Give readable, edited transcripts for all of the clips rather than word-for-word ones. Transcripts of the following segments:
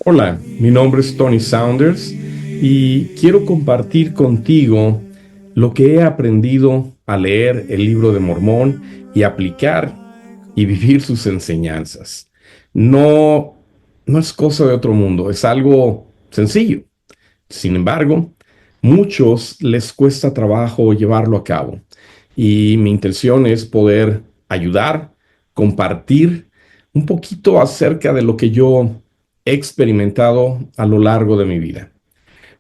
Hola, mi nombre es Tony Saunders y quiero compartir contigo lo que he aprendido a leer el libro de Mormón y aplicar y vivir sus enseñanzas. No, no es cosa de otro mundo, es algo sencillo. Sin embargo, muchos les cuesta trabajo llevarlo a cabo y mi intención es poder ayudar, compartir un poquito acerca de lo que yo he experimentado a lo largo de mi vida.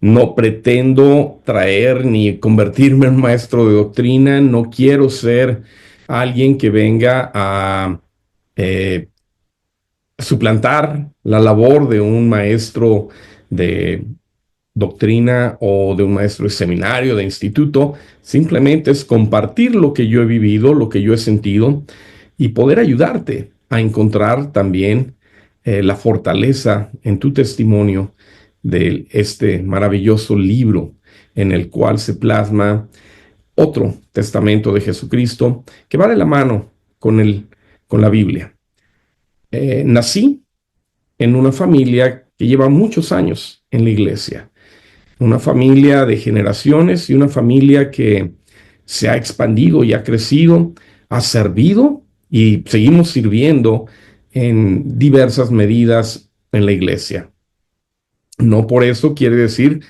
No pretendo traer ni convertirme en maestro de doctrina, no quiero ser alguien que venga a eh, suplantar la labor de un maestro de doctrina o de un maestro de seminario, de instituto. Simplemente es compartir lo que yo he vivido, lo que yo he sentido y poder ayudarte a encontrar también la fortaleza en tu testimonio de este maravilloso libro en el cual se plasma otro testamento de Jesucristo que va de la mano con la Biblia. Nací en una familia que lleva muchos años en la iglesia, una familia de generaciones y una familia que se ha expandido y ha crecido, ha servido y seguimos sirviendo en diversas medidas en la iglesia. No por eso quiere decir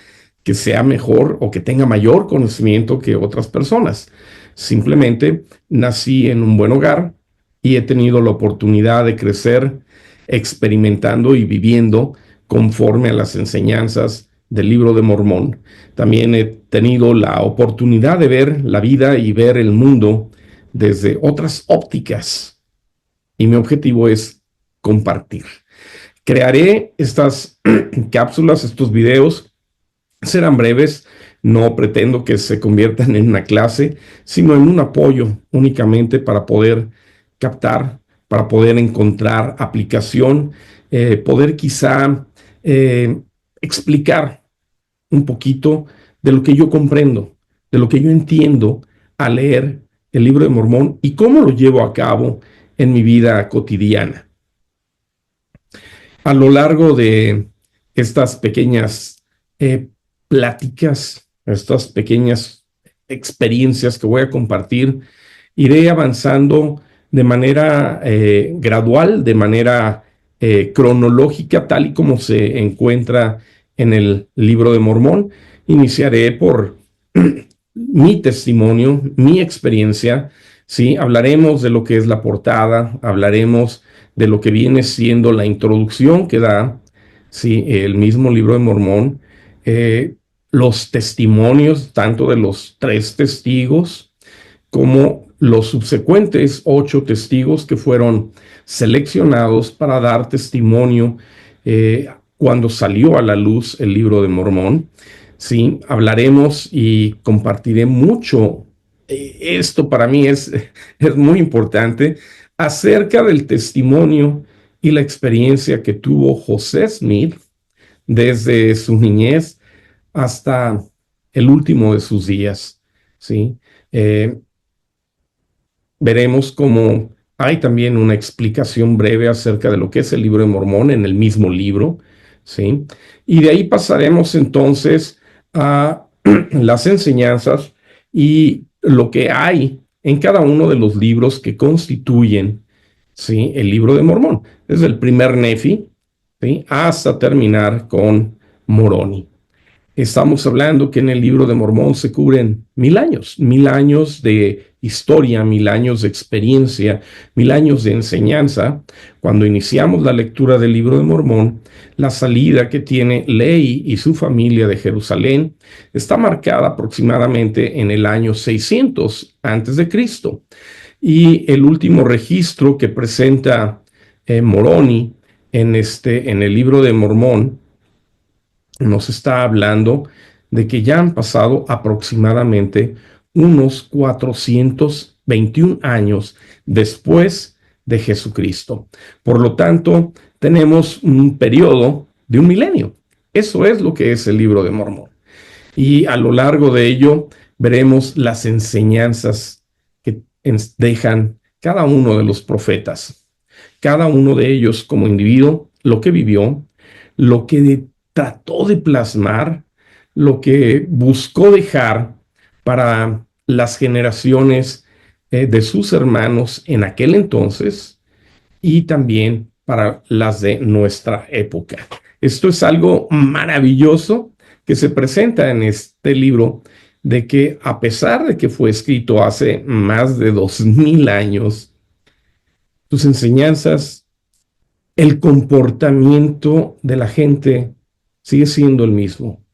que sea mejor o que tenga mayor conocimiento que otras personas. Simplemente nací en un buen hogar y he tenido la oportunidad de crecer experimentando y viviendo conforme a las enseñanzas del libro de Mormón. También he tenido la oportunidad de ver la vida y ver el mundo desde otras ópticas. Y mi objetivo es compartir. Crearé estas cápsulas, estos videos, serán breves, no pretendo que se conviertan en una clase, sino en un apoyo únicamente para poder captar, para poder encontrar aplicación, poder quizá explicar un poquito de lo que yo comprendo, de lo que yo entiendo al leer el libro de Mormón y cómo lo llevo a cabo en mi vida cotidiana. A lo largo de estas pequeñas pláticas, estas pequeñas experiencias que voy a compartir, iré avanzando de manera gradual, de manera cronológica, tal y como se encuentra en el libro de Mormón. Iniciaré por mi testimonio, mi experiencia, ¿sí? Hablaremos de lo que es la portada, hablaremos de lo que viene siendo la introducción que da, ¿sí?, el mismo libro de Mormón, los testimonios tanto de los 3 testigos como los subsecuentes 8 testigos que fueron seleccionados para dar testimonio cuando salió a la luz el libro de Mormón. Sí, hablaremos y compartiré mucho. Esto para mí es muy importante acerca del testimonio y la experiencia que tuvo José Smith desde su niñez hasta el último de sus días. ¿Sí? Veremos cómo hay también una explicación breve acerca de lo que es el libro de Mormón en el mismo libro, ¿sí? Y de ahí pasaremos entonces a las enseñanzas y lo que hay en cada uno de los libros que constituyen, ¿sí?, el libro de Mormón, desde el primer Nefi, ¿sí?, hasta terminar con Moroni. Estamos hablando que en el libro de Mormón se cubren 1000 años de historia, 1000 años de experiencia, 1000 años de enseñanza. Cuando iniciamos la lectura del libro de Mormón, la salida que tiene Lehi y su familia de Jerusalén está marcada aproximadamente en el año 600 antes de Cristo. Y el último registro que presenta Moroni en el libro de Mormón nos está hablando de que ya han pasado aproximadamente unos 421 años después de Jesucristo. Por lo tanto, tenemos un periodo de un milenio. Eso es lo que es el libro de Mormón. Y a lo largo de ello veremos las enseñanzas que dejan cada uno de los profetas. Cada uno de ellos como individuo, lo que vivió, lo que trató de plasmar, lo que buscó dejar para las generaciones de sus hermanos en aquel entonces y también para las de nuestra época. Esto es algo maravilloso que se presenta en este libro, de que a pesar de que fue escrito hace más de 2000 años, sus enseñanzas, el comportamiento de la gente sigue siendo el mismo.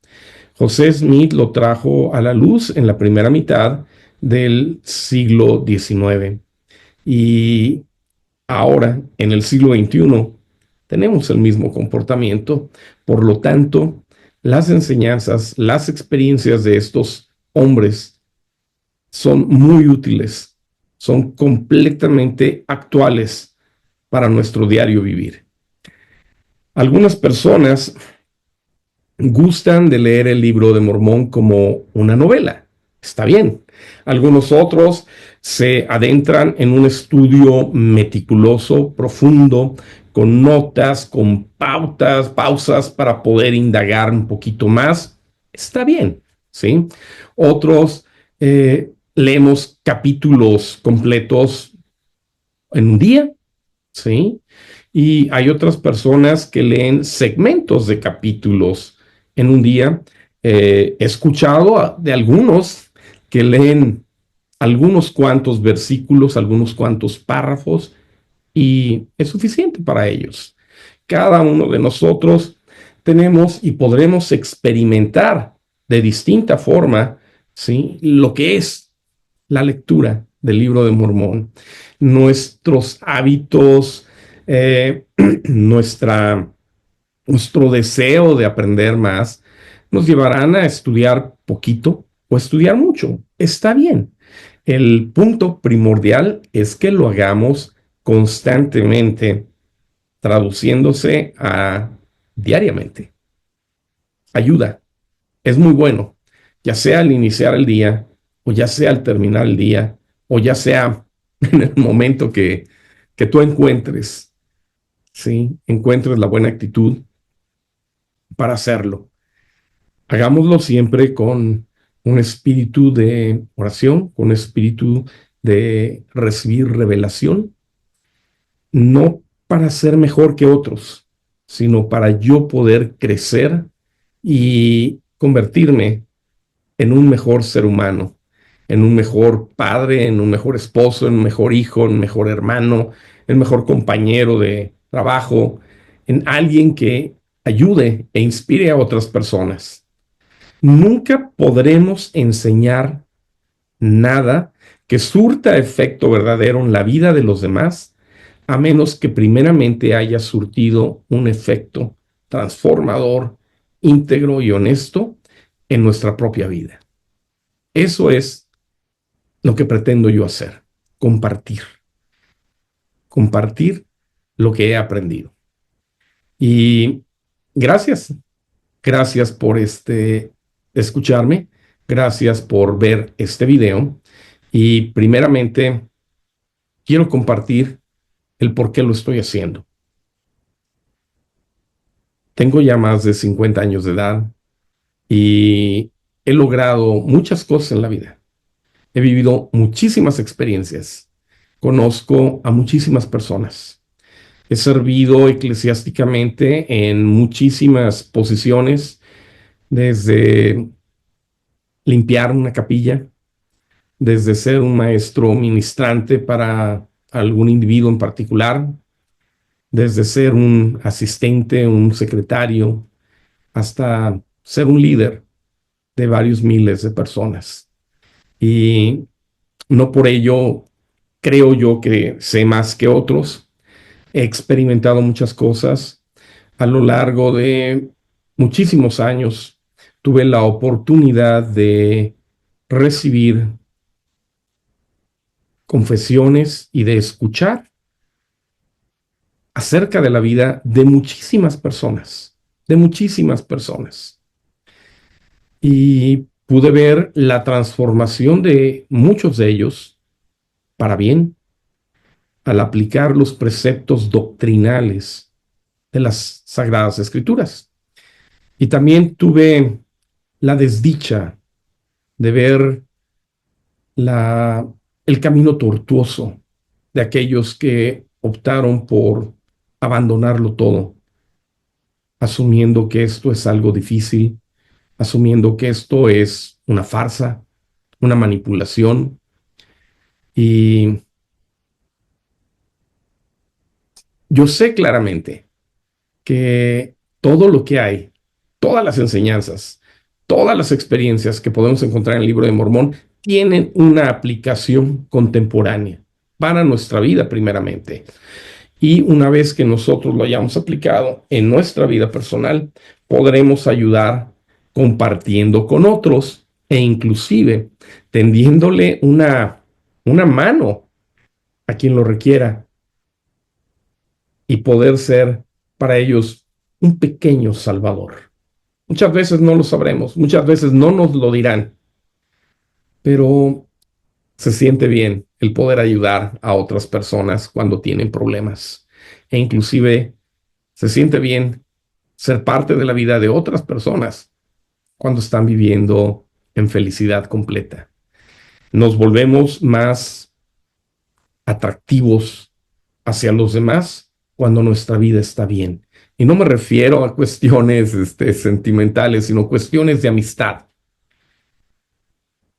José Smith lo trajo a la luz en la primera mitad del siglo XIX y ahora, en el siglo XXI, tenemos el mismo comportamiento. Por lo tanto, las enseñanzas, las experiencias de estos hombres son muy útiles, son completamente actuales para nuestro diario vivir. Algunas personas gustan de leer el libro de Mormón como una novela. Está bien. Algunos otros se adentran en un estudio meticuloso, profundo, con notas, con pautas, pausas para poder indagar un poquito más. Está bien, ¿sí? Otros leemos capítulos completos en un día, ¿sí? Y hay otras personas que leen segmentos de capítulos en un día. He escuchado de algunos que leen algunos cuantos versículos, algunos cuantos párrafos, y es suficiente para ellos. Cada uno de nosotros tenemos y podremos experimentar de distinta forma, ¿sí?, lo que es la lectura del libro de Mormón. Nuestros hábitos, eh, nuestra, nuestro deseo de aprender más, nos llevarán a estudiar poquito o estudiar mucho. Está bien. El punto primordial es que lo hagamos constantemente, traduciéndose a diariamente. Ayuda, es muy bueno, ya sea al iniciar el día, o ya sea al terminar el día, o ya sea en el momento que tú encuentres, ¿sí? Encuentres la buena actitud para hacerlo. Hagámoslo siempre con un espíritu de oración, con un espíritu de recibir revelación, no para ser mejor que otros, sino para yo poder crecer y convertirme en un mejor ser humano, en un mejor padre, en un mejor esposo, en un mejor hijo, en un mejor hermano, en un mejor compañero de trabajo, en alguien que ayude e inspire a otras personas. Nunca podremos enseñar nada que surta efecto verdadero en la vida de los demás, a menos que primeramente haya surtido un efecto transformador, íntegro y honesto en nuestra propia vida. Eso es lo que pretendo yo hacer, compartir, compartir lo que he aprendido. Y gracias, gracias por escucharme, gracias por ver este video y primeramente quiero compartir el por qué lo estoy haciendo. Tengo ya más de 50 años de edad y he logrado muchas cosas en la vida. He vivido muchísimas experiencias. Conozco a muchísimas personas. He servido eclesiásticamente en muchísimas posiciones, desde limpiar una capilla, desde ser un maestro ministrante para algún individuo en particular, desde ser un asistente, un secretario, hasta ser un líder de varios miles de personas. Y no por ello creo yo que sé más que otros. He experimentado muchas cosas a lo largo de muchísimos años. Tuve la oportunidad de recibir confesiones y de escuchar acerca de la vida de muchísimas personas, de muchísimas personas. Y pude ver la transformación de muchos de ellos para bien al aplicar los preceptos doctrinales de las Sagradas Escrituras. Y también tuve la desdicha de ver el camino tortuoso de aquellos que optaron por abandonarlo todo, asumiendo que esto es algo difícil, asumiendo que esto es una farsa, una manipulación. Y yo sé claramente que todo lo que hay, todas las enseñanzas, todas las experiencias que podemos encontrar en el libro de Mormón tienen una aplicación contemporánea para nuestra vida primeramente. Y una vez que nosotros lo hayamos aplicado en nuestra vida personal, podremos ayudar compartiendo con otros e inclusive tendiéndole una mano a quien lo requiera y poder ser para ellos un pequeño salvador. Muchas veces no lo sabremos, muchas veces no nos lo dirán, pero se siente bien el poder ayudar a otras personas cuando tienen problemas. E inclusive se siente bien ser parte de la vida de otras personas cuando están viviendo en felicidad completa. Nos volvemos más atractivos hacia los demás cuando nuestra vida está bien. Y no me refiero a cuestiones sentimentales, sino cuestiones de amistad.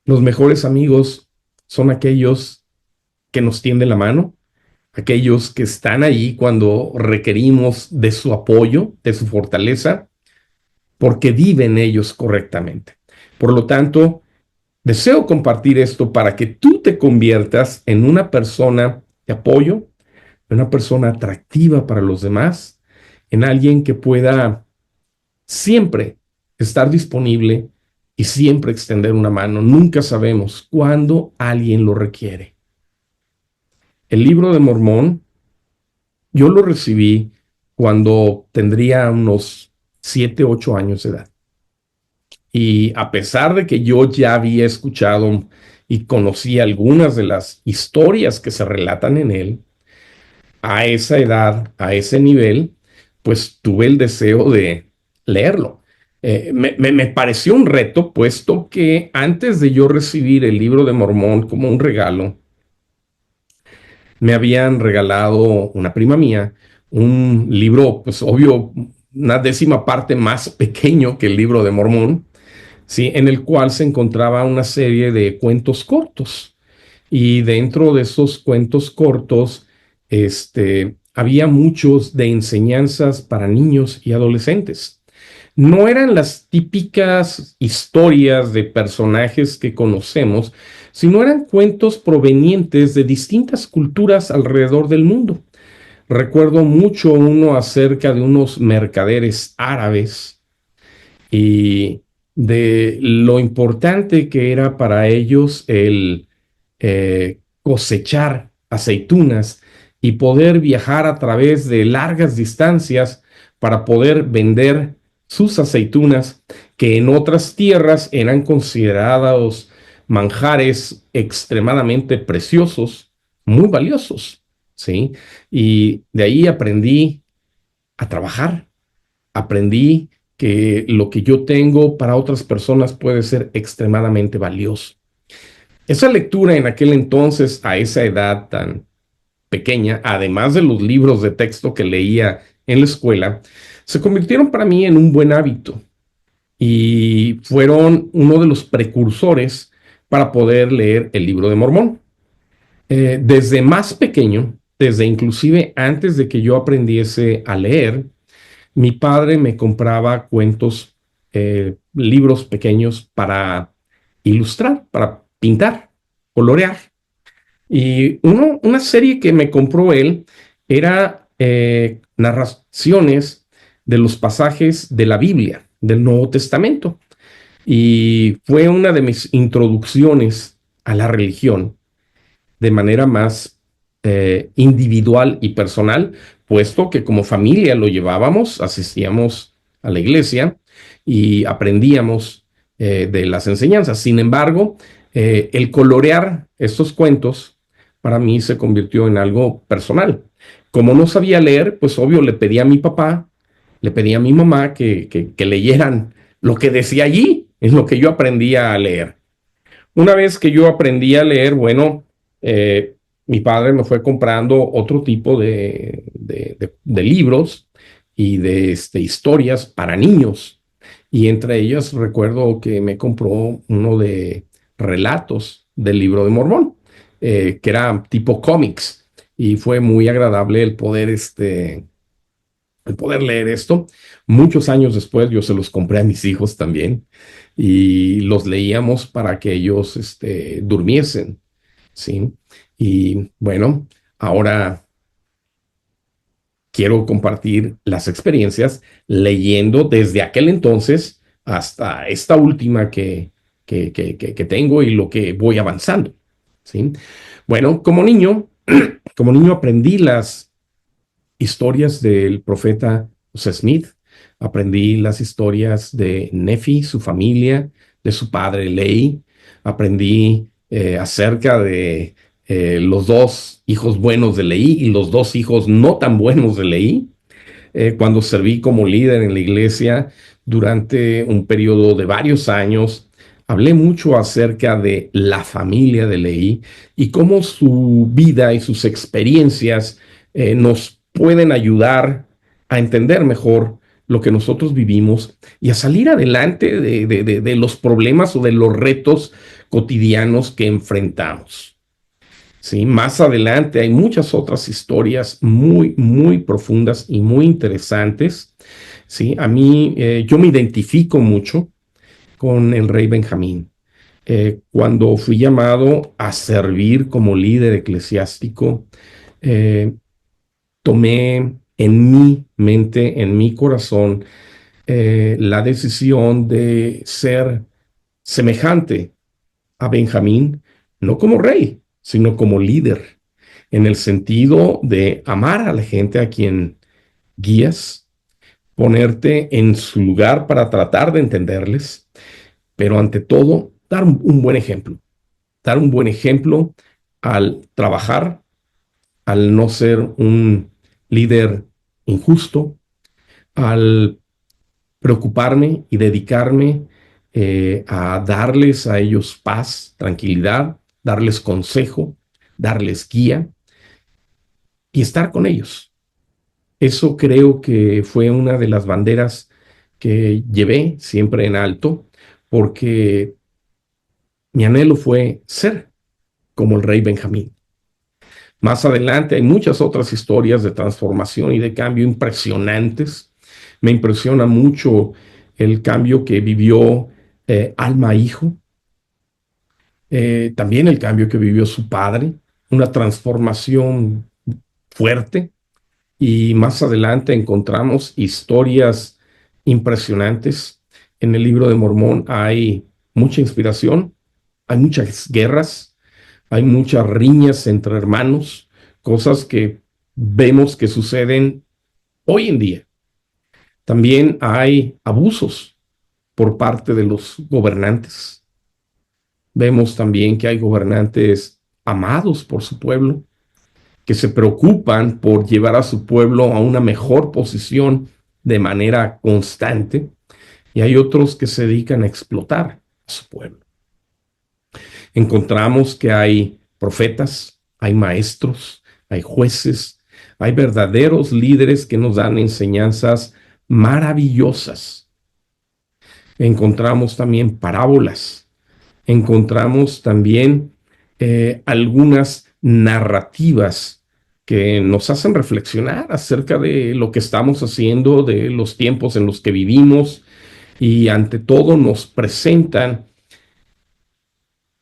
Los mejores amigos son aquellos que nos tienden la mano, aquellos que están ahí cuando requerimos de su apoyo, de su fortaleza, porque viven ellos correctamente. Por lo tanto, deseo compartir esto para que tú te conviertas en una persona de apoyo, en una persona atractiva para los demás, en alguien que pueda siempre estar disponible y siempre extender una mano. Nunca sabemos cuándo alguien lo requiere. El libro de Mormón, yo lo recibí cuando tendría unos 7, 8 años de edad. Y a pesar de que yo ya había escuchado y conocía algunas de las historias que se relatan en él, a esa edad, a ese nivel, pues tuve el deseo de leerlo. Me pareció un reto, puesto que antes de yo recibir el libro de Mormón como un regalo, me habían regalado una prima mía un libro, pues obvio, una décima parte más pequeño que el libro de Mormón, ¿sí? En el cual se encontraba una serie de cuentos cortos. Y dentro de esos cuentos cortos, había muchos de enseñanzas para niños y adolescentes. No eran las típicas historias de personajes que conocemos, sino eran cuentos provenientes de distintas culturas alrededor del mundo. Recuerdo mucho uno acerca de unos mercaderes árabes y de lo importante que era para ellos el cosechar aceitunas y poder viajar a través de largas distancias para poder vender sus aceitunas, que en otras tierras eran considerados manjares extremadamente preciosos, muy valiosos, ¿sí? Y de ahí aprendí a trabajar, aprendí que lo que yo tengo para otras personas puede ser extremadamente valioso. Esa lectura en aquel entonces, a esa edad tan pequeña, además de los libros de texto que leía en la escuela, se convirtieron para mí en un buen hábito y fueron uno de los precursores para poder leer el libro de Mormón. Desde más pequeño, desde inclusive antes de que yo aprendiese a leer, mi padre me compraba cuentos, libros pequeños para ilustrar, para pintar, colorear. Y una serie que me compró él era narraciones de los pasajes de la Biblia, del Nuevo Testamento. Y fue una de mis introducciones a la religión de manera más individual y personal, puesto que como familia lo llevábamos, asistíamos a la iglesia y aprendíamos de las enseñanzas. Sin embargo, el colorear estos cuentos para mí se convirtió en algo personal. Como no sabía leer, pues obvio le pedí a mi papá, le pedí a mi mamá que leyeran lo que decía allí, en lo que yo aprendía a leer. Una vez que yo aprendí a leer, bueno, mi padre me fue comprando otro tipo de libros y de historias para niños. Y entre ellas recuerdo que me compró uno de relatos del libro de Mormón, que era tipo cómics. Y fue muy agradable el poder leer esto. Muchos años después yo se los compré a mis hijos también y los leíamos para que ellos durmiesen, ¿sí? Y bueno, ahora quiero compartir las experiencias leyendo desde aquel entonces hasta esta última que tengo y lo que voy avanzando, ¿sí? Bueno, como niño aprendí las historias del profeta José Smith, aprendí las historias de Nefi, su familia, de su padre Lehi, aprendí acerca de los dos hijos buenos de Lehi y los dos hijos no tan buenos de Lehi, cuando serví como líder en la iglesia durante un periodo de varios años. Hablé mucho acerca de la familia de Lehi y cómo su vida y sus experiencias nos pueden ayudar a entender mejor lo que nosotros vivimos y a salir adelante de los problemas o de los retos cotidianos que enfrentamos. Sí, más adelante hay muchas otras historias muy, muy profundas y muy interesantes. Sí, a mí, yo me identifico mucho con el rey Benjamín. Cuando fui llamado a servir como líder eclesiástico, eh, tomé en mi mente, en mi corazón, la decisión de ser semejante a Benjamín, no como rey, sino como líder, en el sentido de amar a la gente a quien guías, ponerte en su lugar para tratar de entenderles, pero ante todo, dar un buen ejemplo. Dar un buen ejemplo al trabajar, al no ser un líder injusto, al preocuparme y dedicarme a darles a ellos paz, tranquilidad, darles consejo, darles guía y estar con ellos. Eso creo que fue una de las banderas que llevé siempre en alto, porque mi anhelo fue ser como el rey Benjamín. Más adelante hay muchas otras historias de transformación y de cambio impresionantes. Me impresiona mucho el cambio que vivió Alma Hijo, también el cambio que vivió su padre, una transformación fuerte. Y más adelante encontramos historias impresionantes. En el libro de Mormón hay mucha inspiración, hay muchas guerras, hay muchas riñas entre hermanos, cosas que vemos que suceden hoy en día. También hay abusos por parte de los gobernantes. Vemos también que hay gobernantes amados por su pueblo, que se preocupan por llevar a su pueblo a una mejor posición de manera constante, y hay otros que se dedican a explotar a su pueblo. Encontramos que hay profetas, hay maestros, hay jueces, hay verdaderos líderes que nos dan enseñanzas maravillosas. Encontramos también parábolas, encontramos también algunas narrativas que nos hacen reflexionar acerca de lo que estamos haciendo, de los tiempos en los que vivimos, y ante todo nos presentan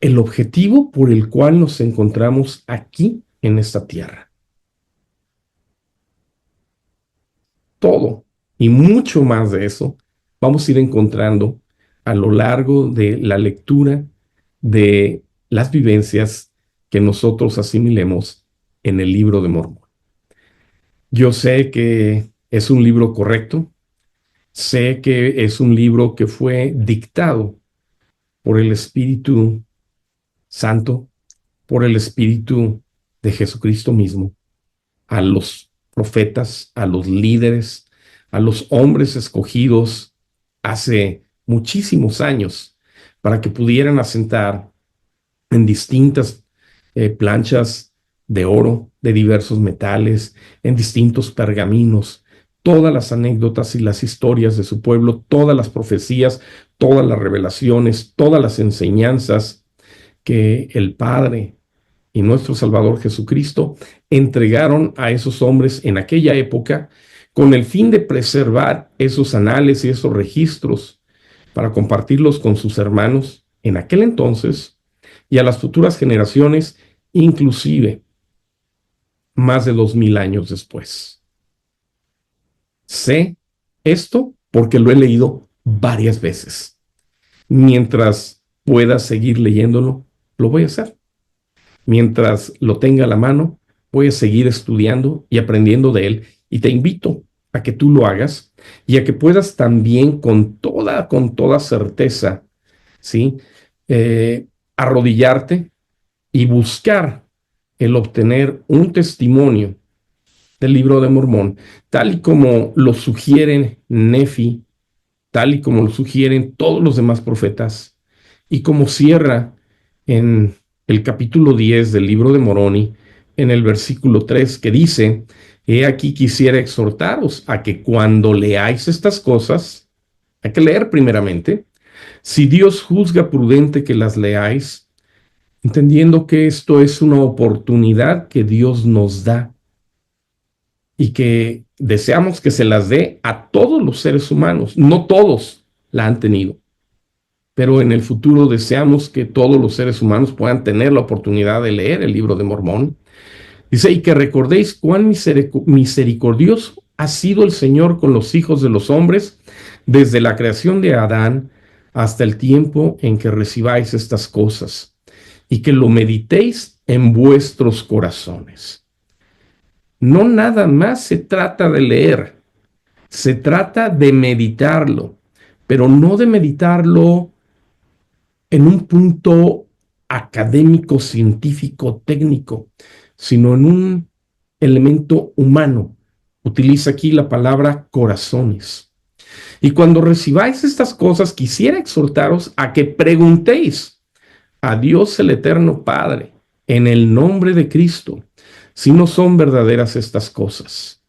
el objetivo por el cual nos encontramos aquí en esta tierra. Todo y mucho más de eso vamos a ir encontrando a lo largo de la lectura de las vivencias que nosotros asimilemos en el libro de Mormón. Yo sé que es un libro correcto, sé que es un libro que fue dictado por el Espíritu Santo, por el Espíritu de Jesucristo mismo, a los profetas, a los líderes, a los hombres escogidos hace muchísimos años para que pudieran asentar en distintas planchas de oro, de diversos metales, en distintos pergaminos, todas las anécdotas y las historias de su pueblo, todas las profecías, todas las revelaciones, todas las enseñanzas que el Padre y nuestro Salvador Jesucristo entregaron a esos hombres en aquella época con el fin de preservar esos anales y esos registros para compartirlos con sus hermanos en aquel entonces y a las futuras generaciones, inclusive más de 2000 años después. Sé esto porque lo he leído varias veces. Mientras pueda seguir leyéndolo, lo voy a hacer. Mientras lo tenga a la mano, voy a seguir estudiando y aprendiendo de él y te invito a que tú lo hagas y a que puedas también con toda certeza, ¿sí? Arrodillarte y buscar el obtener un testimonio del libro de Mormón, tal y como lo sugieren Nefi, tal y como lo sugieren todos los demás profetas, y como cierra en el capítulo 10 del libro de Moroni, en el versículo 3, que dice: He aquí quisiera exhortaros a que cuando leáis estas cosas, hay que leer primeramente, si Dios juzga prudente que las leáis, entendiendo que esto es una oportunidad que Dios nos da y que deseamos que se las dé a todos los seres humanos. No todos la han tenido, pero en el futuro deseamos que todos los seres humanos puedan tener la oportunidad de leer el libro de Mormón. Dice: y que recordéis cuán misericordioso ha sido el Señor con los hijos de los hombres desde la creación de Adán hasta el tiempo en que recibáis estas cosas, y que lo meditéis en vuestros corazones. No nada más se trata de leer, se trata de meditarlo, pero no de meditarlo en un punto académico, científico, técnico, sino en un elemento humano. Utiliza aquí la palabra corazones. Y cuando recibáis estas cosas, quisiera exhortaros a que preguntéis a Dios el Eterno Padre, en el nombre de Cristo, si no son verdaderas estas cosas.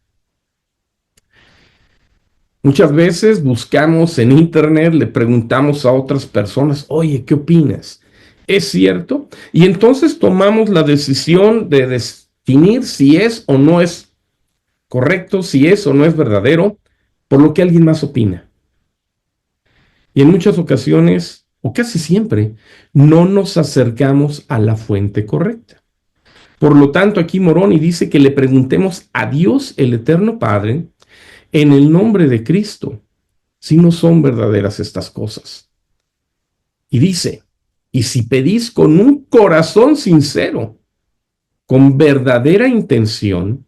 Muchas veces buscamos en internet, le preguntamos a otras personas: oye, ¿qué opinas? ¿Es cierto? Y entonces tomamos la decisión de definir si es o no es correcto, si es o no es verdadero, por lo que alguien más opina. Y en muchas ocasiones, o casi siempre, no nos acercamos a la fuente correcta. Por lo tanto, aquí Moroni dice que le preguntemos a Dios, el Eterno Padre, en el nombre de Cristo, si no son verdaderas estas cosas. Y dice: y si pedís con un corazón sincero, con verdadera intención,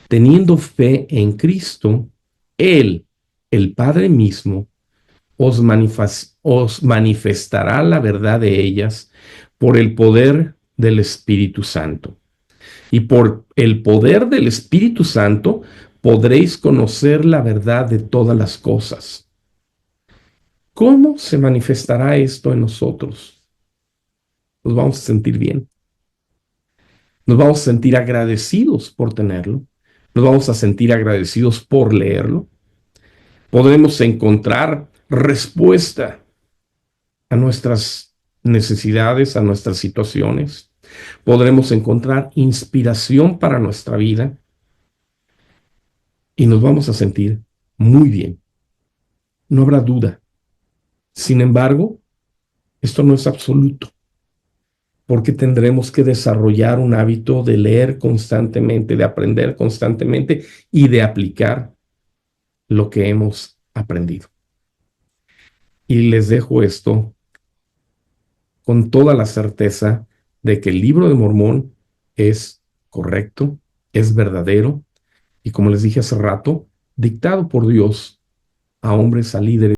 teniendo fe en Cristo, Él, el Padre mismo, os manifestará la verdad de ellas por el poder del Espíritu Santo. Y por el poder del Espíritu Santo podréis conocer la verdad de todas las cosas. ¿Cómo se manifestará esto en nosotros? Nos vamos a sentir bien. Nos vamos a sentir agradecidos por tenerlo. Nos vamos a sentir agradecidos por leerlo. Podremos encontrar respuesta a nuestras necesidades, a nuestras situaciones. Podremos encontrar inspiración para nuestra vida y nos vamos a sentir muy bien. No habrá duda. Sin embargo, esto no es absoluto, porque tendremos que desarrollar un hábito de leer constantemente, de aprender constantemente y de aplicar lo que hemos aprendido. Y les dejo esto con toda la certeza de que el libro de Mormón es correcto, es verdadero y, como les dije hace rato, dictado por Dios a hombres, a líderes